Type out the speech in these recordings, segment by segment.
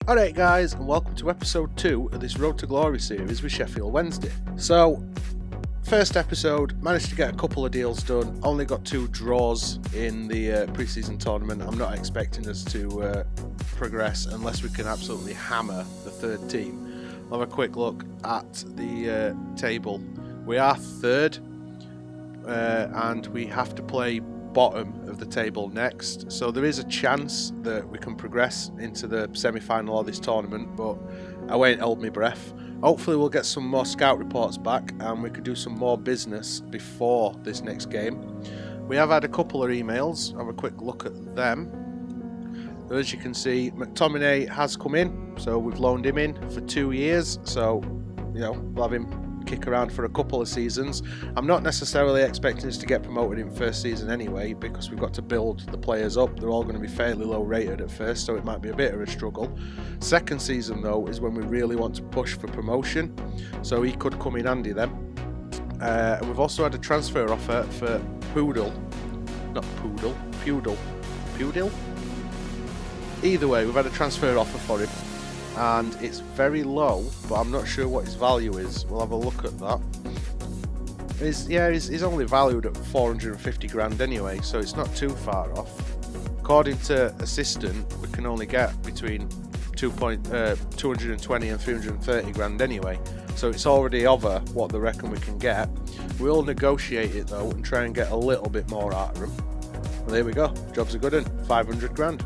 Alright guys, and welcome to episode 2 of this Road to Glory series with Sheffield Wednesday. So, first episode, managed to get a couple of deals done, only got 2 draws in the pre-season tournament. I'm not expecting us to progress unless we can absolutely hammer the third team. We'll have a quick look at the table. We are third, and we have to play bottom of the table next, so there is a chance that we can progress into the semi-final of this tournament, but I won't hold my breath. Hopefully we'll get some more scout reports back and we could do some more business before this next game. We have had a couple of emails, have a quick look at them. So as you can see, McTominay has come in, so we've loaned him in for 2 years, so we'll have him kick around for a couple of seasons. I'm not necessarily expecting us to get promoted in first season anyway, because we've got to build the players up. They're all going to be fairly low rated at first, so it might be a bit of a struggle. Second season though is when we really want to push for promotion, so he could come in handy then. And we've also had a transfer offer for Pudel. Either way, we've had a transfer offer for him, and it's very low, but I'm not sure what his value is. We'll have a look at that. He's only valued at 450 grand anyway, so it's not too far off. According to Assistant, we can only get between 220 and 330 grand anyway, so it's already over what they reckon we can get. We'll negotiate it though and try and get a little bit more out of them. Well, there we go, job's a good one, 500 grand.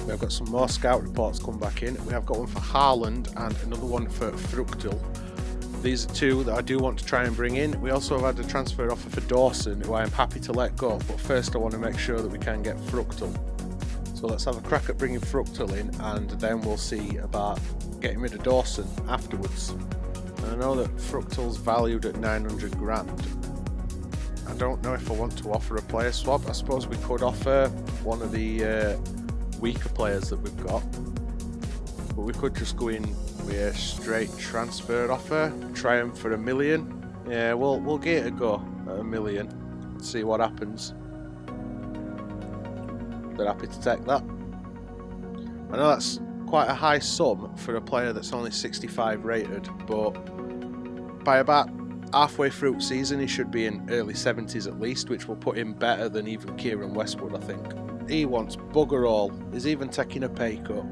We've got some more scout reports come back in. We have got one for Haaland and another one for Fruchtel. These are 2 that I do want to try and bring in. We also have had a transfer offer for Dawson, who I am happy to let go, but first I want to make sure that we can get Fruchtel. So let's have a crack at bringing Fruchtel in, and then we'll see about getting rid of Dawson afterwards. And I know that Fruchtel's valued at 900 grand. I don't know if I want to offer a player swap. I suppose we could offer one of the weaker players that we've got, but we could just go in with a straight transfer offer, try him for $1 million. Yeah, we'll give it a go at $1 million, see what happens. They're happy to take that. I know that's quite a high sum for a player that's only 65 rated, but by about halfway through season he should be in early 70s at least, which will put him better than even Kieran Westwood, I think. He wants bugger all. He's even taking a pay cut.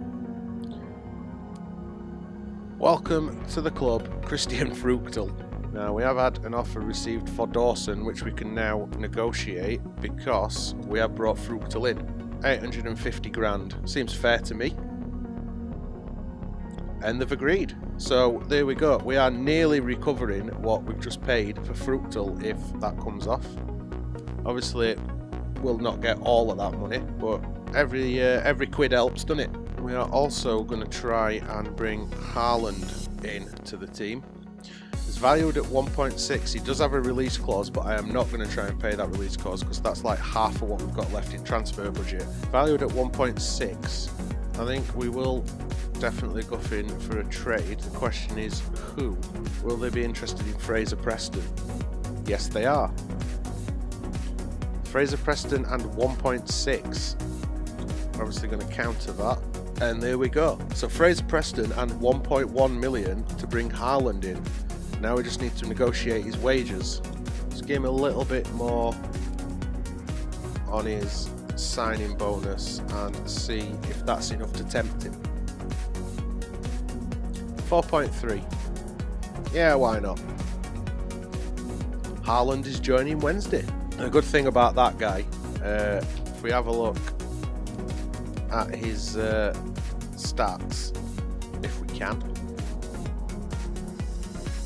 Welcome to the club, Christian Fruchtel. Now, we have had an offer received for Dawson, which we can now negotiate because we have brought Fruchtel in. 850 grand. Seems fair to me. And they've agreed. So, there we go. We are nearly recovering what we've just paid for Fruchtel if that comes off. Obviously, we'll not get all of that money, but every quid helps, doesn't it? We are also going to try and bring Haaland in to the team. He's valued at 1.6. He does have a release clause, but I am not going to try and pay that release clause because that's like half of what we've got left in transfer budget. Valued at 1.6. I think we will definitely go in for a trade. The question is who? Will they be interested in Fraser Preston? Yes, they are. Fraser Preston and 1.6. Obviously going to counter that. And there we go. So Fraser Preston and 1.1 million to bring Haaland in. Now we just need to negotiate his wages. Just give him a little bit more on his signing bonus and see if that's enough to tempt him. 4.3. Yeah, why not? Haaland is joining Wednesday. A good thing about that guy, if we have a look at his stats, if we can.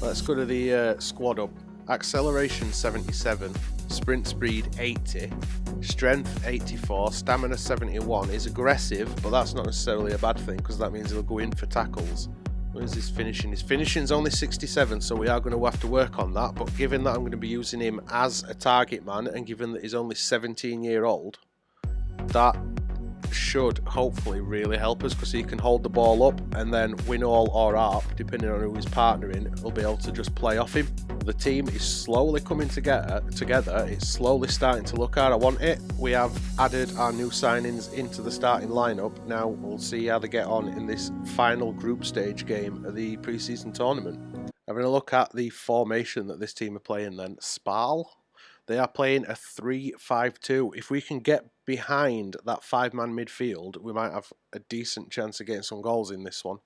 Let's go to the squad up. Acceleration 77, sprint speed 80, strength 84, stamina 71. He's aggressive, but that's not necessarily a bad thing because that means he'll go in for tackles. Where's his finishing? His finishing's only 67, so we are going to have to work on that. But given that I'm going to be using him as a target man, and given that he's only 17-year-old, that should hopefully really help us, because he can hold the ball up, and then Winall or Arp, depending on who he's partnering, will be able to just play off him. The team is slowly coming together. It's slowly starting to look at. I want it. We have added our new signings into the starting lineup. Now we'll see how they get on in this final group stage game of the pre-season tournament. Having a look at the formation that this team are playing then. Spal. They are playing a 3-5-2. If we can get behind that 5-man midfield, we might have a decent chance of getting some goals in this one.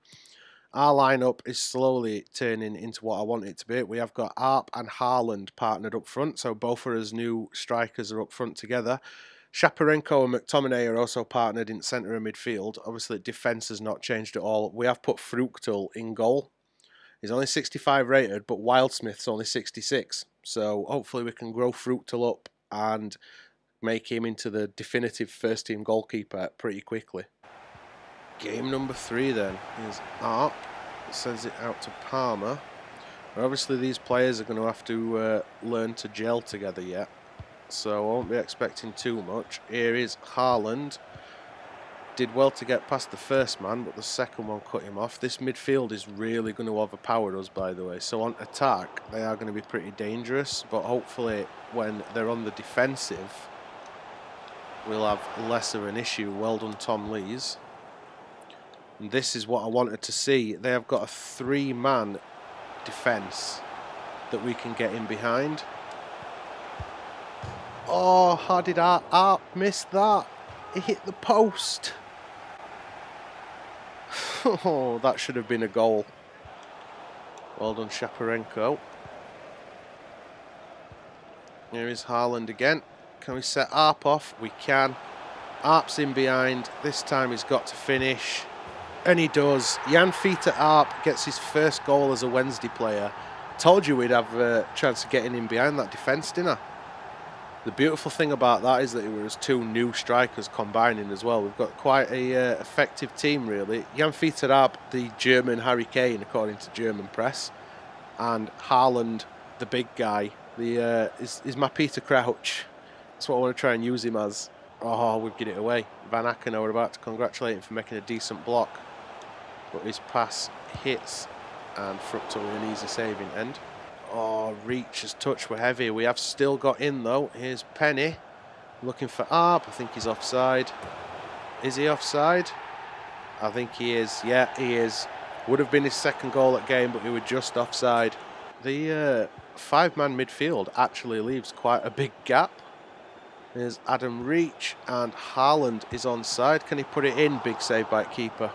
Our lineup is slowly turning into what I want it to be. We have got Arp and Haaland partnered up front, so both of us new strikers are up front together. Shaparenko and McTominay are also partnered in centre of midfield. Obviously, defence has not changed at all. We have put Fruchtel in goal. He's only 65 rated, but Wildsmith's only 66. So hopefully we can grow Fruchtel up and make him into the definitive first-team goalkeeper pretty quickly. Game number 3 then is Arp. Sends it out to Palmer. But obviously these players are going to have to learn to gel together yet. So I won't be expecting too much. Here is Haaland. Did well to get past the first man, but the second one cut him off. This midfield is really going to overpower us, by the way. So on attack, they are going to be pretty dangerous. But hopefully when they're on the defensive, we'll have less of an issue. Well done, Tom Lees. And this is what I wanted to see. They have got a 3-man defence that we can get in behind. Oh, how did Arp miss that? He hit the post. Oh, that should have been a goal. Well done, Shaparenko. Here is Haaland again. Can we set Arp off? We can. Arp's in behind. This time he's got to finish. And he does. Jan Fiete Arp gets his first goal as a Wednesday player. Told you we'd have a chance of getting in behind that defence, didn't I? The beautiful thing about that is that it was 2 new strikers combining as well. We've got quite a effective team, really. Jan Fiete Arp, the German Harry Kane, according to German press. And Haaland, the big guy, is my Peter Crouch. That's what I want to try and use him as. Oh, we've given it away. Van Aken are about to congratulate him for making a decent block. But his pass hits, and Fruchtel with an easy saving end. Oh, Reach's touch were heavy. We have still got in, though. Here's Penny. Looking for Arp. I think he's offside. Is he offside? I think he is. Yeah, he is. Would have been his second goal at game, but we were just offside. The 5-man midfield actually leaves quite a big gap. There's Adam Reach, and Haaland is onside. Can he put it in? Big save by keeper.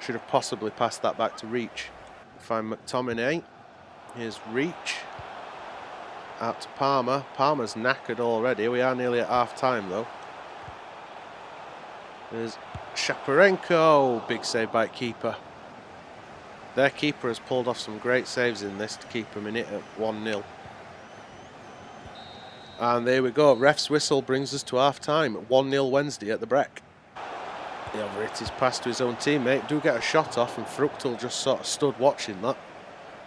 Should have possibly passed that back to Reach. Find McTominay. Here's Reach. Out to Palmer. Palmer's knackered already. We are nearly at half time though. There's Shaparenko. Big save by keeper. Their keeper has pulled off some great saves in this to keep him in it at 1-0. And there we go. Ref's whistle brings us to half time. 1-0 Wednesday at the Breck. The over hit his pass to his own teammate. Do get a shot off, and Fruchtel just sort of stood watching that.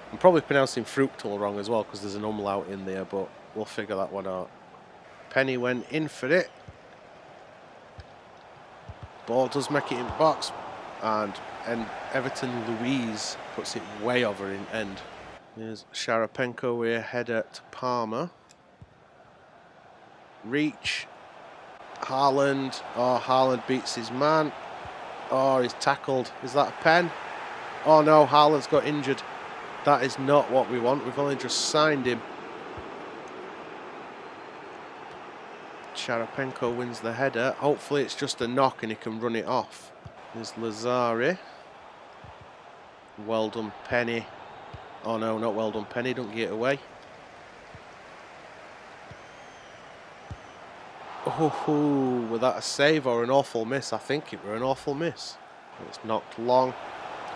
I'm probably pronouncing Fruchtel wrong as well because there's an umlaut in there, but we'll figure that one out. Penny went in for it. Ball does make it in box, and Everton Louise puts it way over in end. Here's Sharapenko with a header to Palmer. Reach. Haaland. Oh, Haaland beats his man. Oh, he's tackled. Is that a pen? Oh no, Haaland's got injured. That is not what we want. We've only just signed him. Sharapenko wins the header. Hopefully it's just a knock and he can run it off. There's Lazari. Well done, Penny. Oh no, not well done, Penny. Don't get it away. Oh, was that a save or an awful miss? I think it were an awful miss. It's knocked long.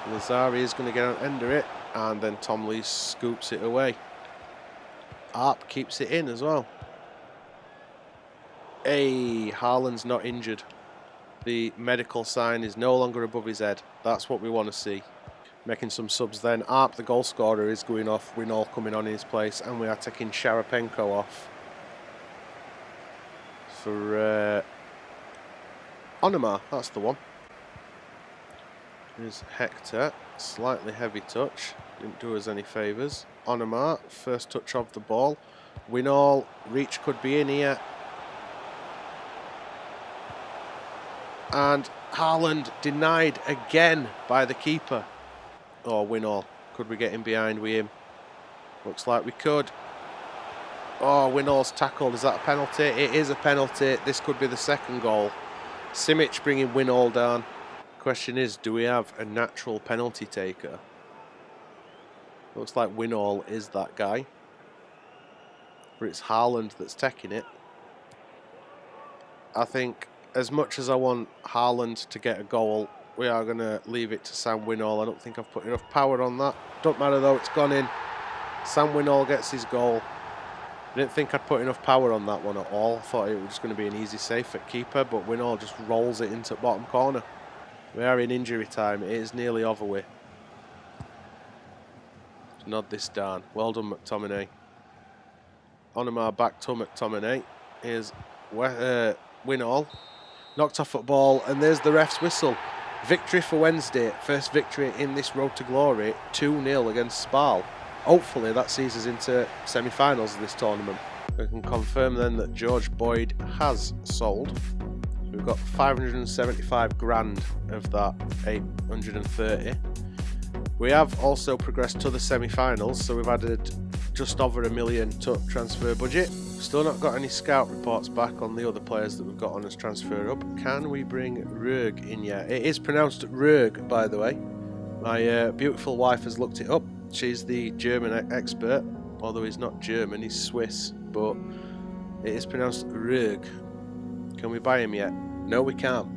Lazari is going to get under it, and then Tom Lee scoops it away. Arp keeps it in as well. Hey, Haaland's not injured. The medical sign is no longer above his head. That's what we want to see. Making some subs then. Arp, the goal scorer, is going off. Winall coming on in his place, and we are taking Sharapenko off for Onomar, that's the one. Here's Hector, slightly heavy touch, didn't do us any favours. Onomar, first touch of the ball. Winall, reach could be in here. And Haaland denied again by the keeper. Oh, Winall, could we get in behind with him? Looks like we could. Oh, Winall's tackled. Is that a penalty? It is a penalty. This could be the second goal. Simic bringing Winall down. Question is, do we have a natural penalty taker? Looks like Winall is that guy. But it's Haaland that's taking it. I think as much as I want Haaland to get a goal, we are going to leave it to Sam Winall. I don't think I've put enough power on that. Don't matter though, it's gone in. Sam Winall gets his goal. I didn't think I'd put enough power on that one at all. I thought it was just going to be an easy save at keeper, but Winall just rolls it into the bottom corner. We are in injury time. It is nearly over with. Nod this down. Well done, McTominay. Onomar back to McTominay. Here's Winall. Knocked off at ball, and there's the ref's whistle. Victory for Wednesday. First victory in this road to glory. 2-0 against Spal. Hopefully that sees us into semi-finals of this tournament. We can confirm then that George Boyd has sold. We've got 575 grand of that 830. We have also progressed to the semi-finals, so we've added just over $1 million to transfer budget. Still not got any scout reports back on the other players that we've got on as transfer up. Can we bring Rög in yet? It is pronounced Rög, by the way. My beautiful wife has looked it up. She's the German expert, although he's not German, he's Swiss, but it is pronounced Rög. Can we buy him yet? No, we can't.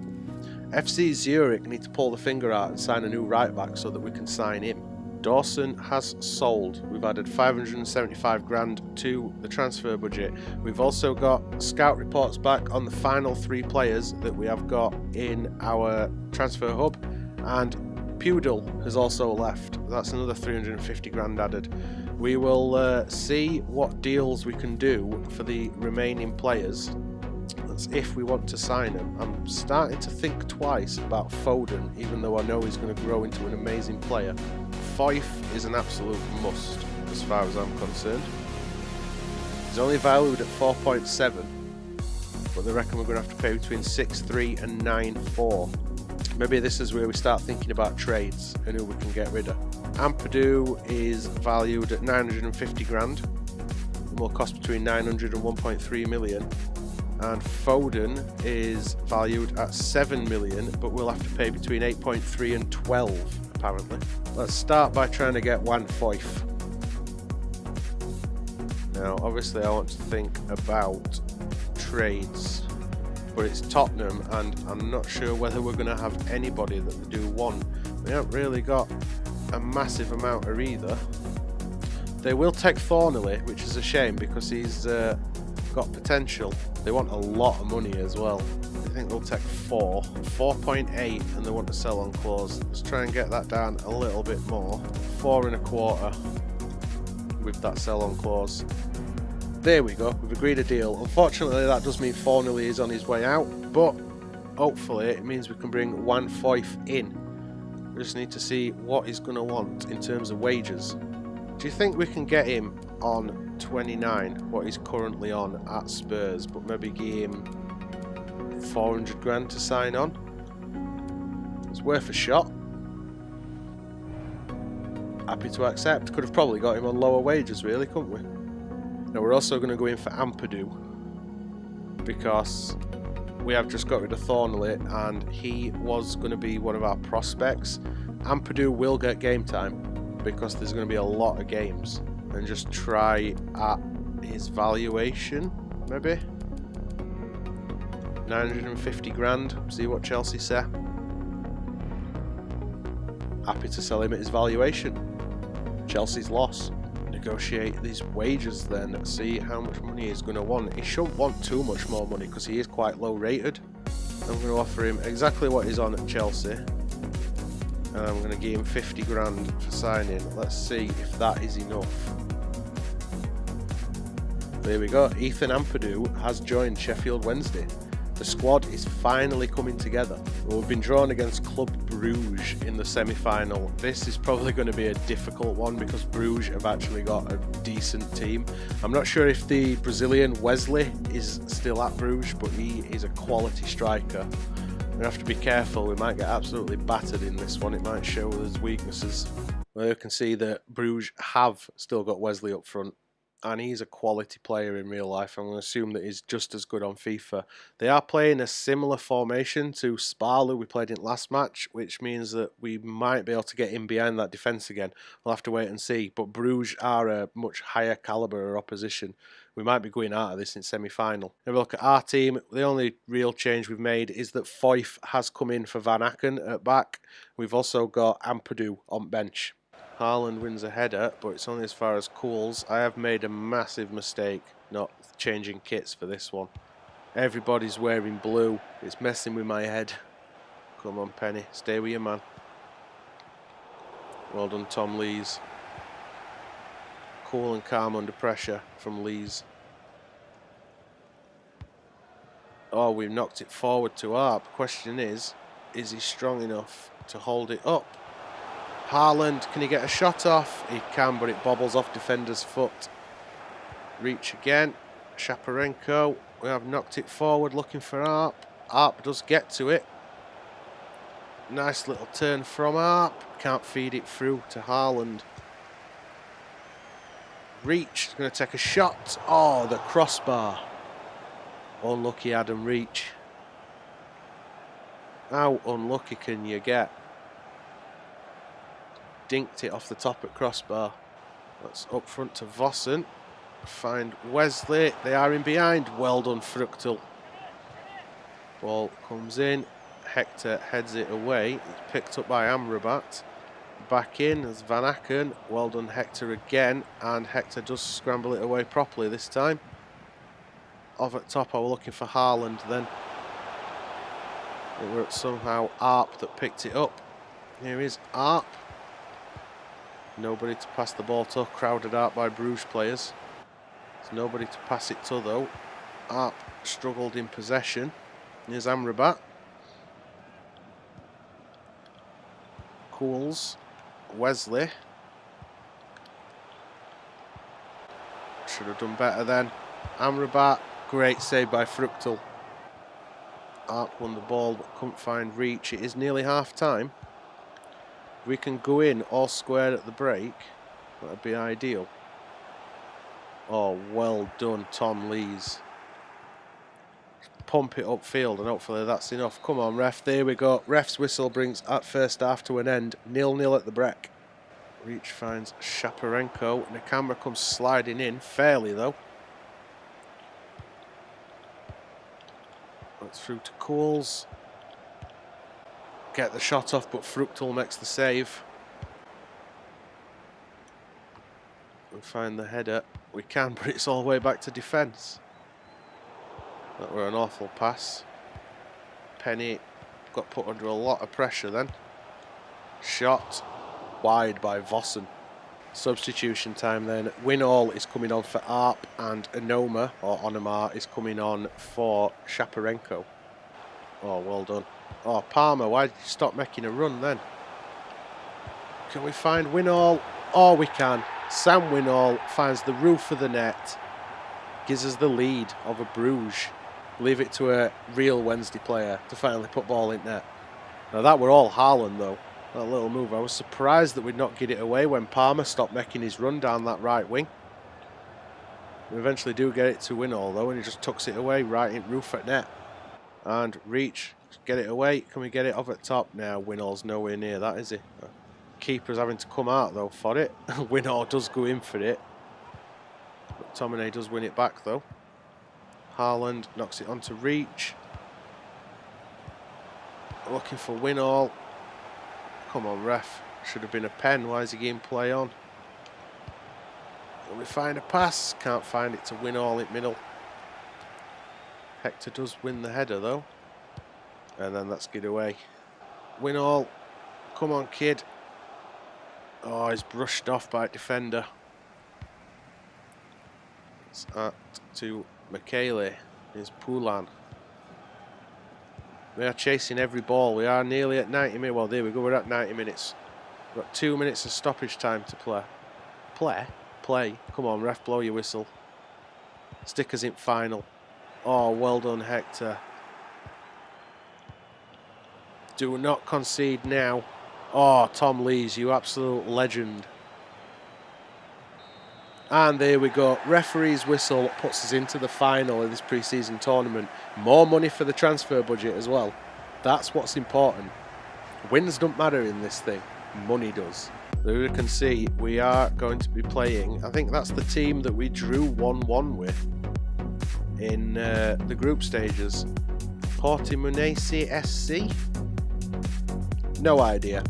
FC Zurich need to pull the finger out and sign a new right back so that we can sign him. Dawson has sold. We've added 575 grand to the transfer budget. We've also got scout reports back on the final 3 players that we have got in our transfer hub, and Pudel has also left. That's another 350 grand added. We will see what deals we can do for the remaining players. That's if we want to sign him. I'm starting to think twice about Foden, even though I know he's going to grow into an amazing player. Fife is an absolute must as far as I'm concerned. He's only valued at 4.7, but they reckon we're going to have to pay between 6.3 and 9.4. Maybe this is where we start thinking about trades and who we can get rid of. Ampadu is valued at 950 grand. It will cost between 900 and 1.3 million. And Foden is valued at 7 million, but we'll have to pay between 8.3 and 12, apparently. Let's start by trying to get Wan Fife. Now, obviously, I want to think about trades, but it's Tottenham, and I'm not sure whether we're going to have anybody that we do want. We haven't really got a massive amount of either. They will take Thornley, which is a shame because he's got potential. They want a lot of money as well. I think they'll take 4.8, and they want to sell on clause. Let's try and get that down a little bit more. 4.25 with that sell on clause. There we go, we've agreed a deal. Unfortunately, that does mean Thornley is on his way out, but hopefully it means we can bring Wan Fife in. We just need to see what he's going to want in terms of wages. Do you think we can get him on 29, what he's currently on at Spurs, but maybe give him 400 grand to sign on? It's worth a shot. Happy to accept. Could have probably got him on lower wages, really, couldn't we? Now we're also going to go in for Ampadu because we have just got rid of Thornley and he was going to be one of our prospects. Ampadu will get game time because there's going to be a lot of games. And just try at his valuation, maybe 950 grand. See what Chelsea say. Happy to sell him at his valuation. Chelsea's loss. Negotiate these wages then. See how much money he's going to want. He shouldn't want too much more money because he is quite low rated. I'm going to offer him exactly what he's on at Chelsea. And I'm going to give him 50 grand for signing. Let's see if that is enough. There we go. Ethan Ampadu has joined Sheffield Wednesday. The squad is finally coming together. We've been drawn against Club Bruges in the semi-final. This is probably going to be a difficult one because Bruges have actually got a decent team. I'm not sure if the Brazilian Wesley is still at Bruges, but he is a quality striker. We have to be careful, we might get absolutely battered in this one. It might show us weaknesses. Well, you can see that Bruges have still got Wesley up front, and he's a quality player in real life. I'm going to assume that he's just as good on FIFA. They are playing a similar formation to Sparlu we played in last match, which means that we might be able to get in behind that defence again. We'll have to wait and see. But Bruges are a much higher calibre of opposition. We might be going out of this in semi-final. Have a look at our team. The only real change we've made is that Foyth has come in for Van Aken at back. We've also got Ampadu on bench. Haaland wins a header, but it's only as far as Cools. I have made a massive mistake not changing kits for this one. Everybody's wearing blue. It's messing with my head. Come on, Penny. Stay with your man. Well done, Tom Lees. Cool and calm under pressure from Lees. Oh, we've knocked it forward to Arp. Question is he strong enough to hold it up? Haaland, can he get a shot off? He can, but it bobbles off defender's foot. Reach again. Shaparenko. We have knocked it forward looking for Arp. Arp does get to it. Nice little turn from Arp. Can't feed it through to Haaland. Reach is going to take a shot. Oh, the crossbar. Unlucky Adam Reach. How unlucky can you get? Dinked it off the top at crossbar. That's up front to Vossen. Find Wesley. They are in behind. Well done, Fruchtel. Ball comes in. Hector heads it away. It's picked up by Amrabat. Back in as Van Aken. Well done, Hector again. And Hector does scramble it away properly this time. Off at top, I was looking for Haaland then. It was somehow Arp that picked it up. Here is Arp. Nobody to pass the ball to, crowded out by Bruges players. There's nobody to pass it to though. Arp struggled in possession. Here's Amrabat. Cools. Wesley. Should have done better then. Amrabat. Great save by Fruchtel. Arp won the ball but couldn't find Reach. It is nearly half time. We can go in all square at the break. That would be ideal. Oh, well done, Tom Lees. Pump it upfield and hopefully that's enough. Come on, ref. There we go. Ref's whistle brings that first half to an end. 0-0 at the break. Reach finds Shaparenko and the camera comes sliding in. Fairly though. That's through to Cools. Get the shot off, but Fruchtel makes the save. We find the header. We can, but it's all the way back to defence. That were an awful pass. Penny got put under a lot of pressure then. Shot wide by Vossen. Substitution time then. Winall is coming on for Arp and Onoma, or Onomar, is coming on for Shaparenko. Oh, well done. Oh, Palmer, why did you stop making a run then? Can we find Winall? Oh, we can. Sam Winall finds the roof of the net. Gives us the lead over Bruges. Leave it to a real Wednesday player to finally put ball in net. Now that were all Haaland though. That little move. I was surprised that we'd not get it away when Palmer stopped making his run down that right wing. We eventually do get it to Winall though, and he just tucks it away right in roof at net. And Reach. Get it away. Can we get it off at top? Now Winall's nowhere near that, is he? Keeper's having to come out though for it. Winall does go in for it. But Tomine does win it back though. Haaland knocks it onto Reach. Looking for Winall. Come on, ref. Should have been a pen. Why is he getting play on? Will we find a pass? Can't find it to Winall in middle. Hector does win the header though. And then that's get away. Winall. Come on, kid. Oh, he's brushed off by a defender. It's to Michele. Here's Poulan. We are chasing every ball. We are nearly at 90 minutes. Well, there we go. We're at 90 minutes. We've got 2 minutes of stoppage time to play. Play. Come on, ref, blow your whistle. Stickers in final. Oh, well done, Hector. Do not concede now. Oh, Tom Lees, you absolute legend. And there we go. Referee's whistle puts us into the final of this pre-season tournament. More money for the transfer budget as well. That's what's important. Wins don't matter in this thing. Money does. There you can see we are going to be playing. I think that's the team that we drew 1-1 with in the group stages. Portimonense SC? No idea.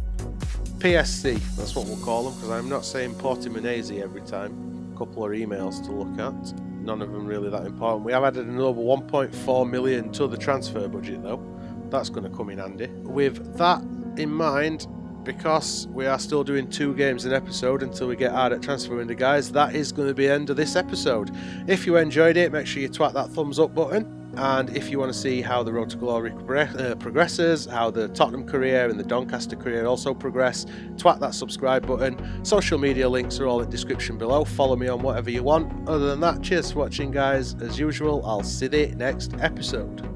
PSC, that's what we'll call them, because I'm not saying Portimonense every time. A couple of emails to look at. None of them really that important. We have added another 1.4 million to the transfer budget though. That's going to come in handy. With that in mind, because we are still doing 2 games an episode until we get hard at transfer window, guys, that is going to be the end of this episode. If you enjoyed it, make sure you twat that thumbs up button. And if you want to see how the Road to Glory progresses, how the Tottenham career and the Doncaster career also progress, twat that subscribe button. Social media links are all in the description below. Follow me on whatever you want. Other than that, cheers for watching, guys. As usual, I'll see you next episode.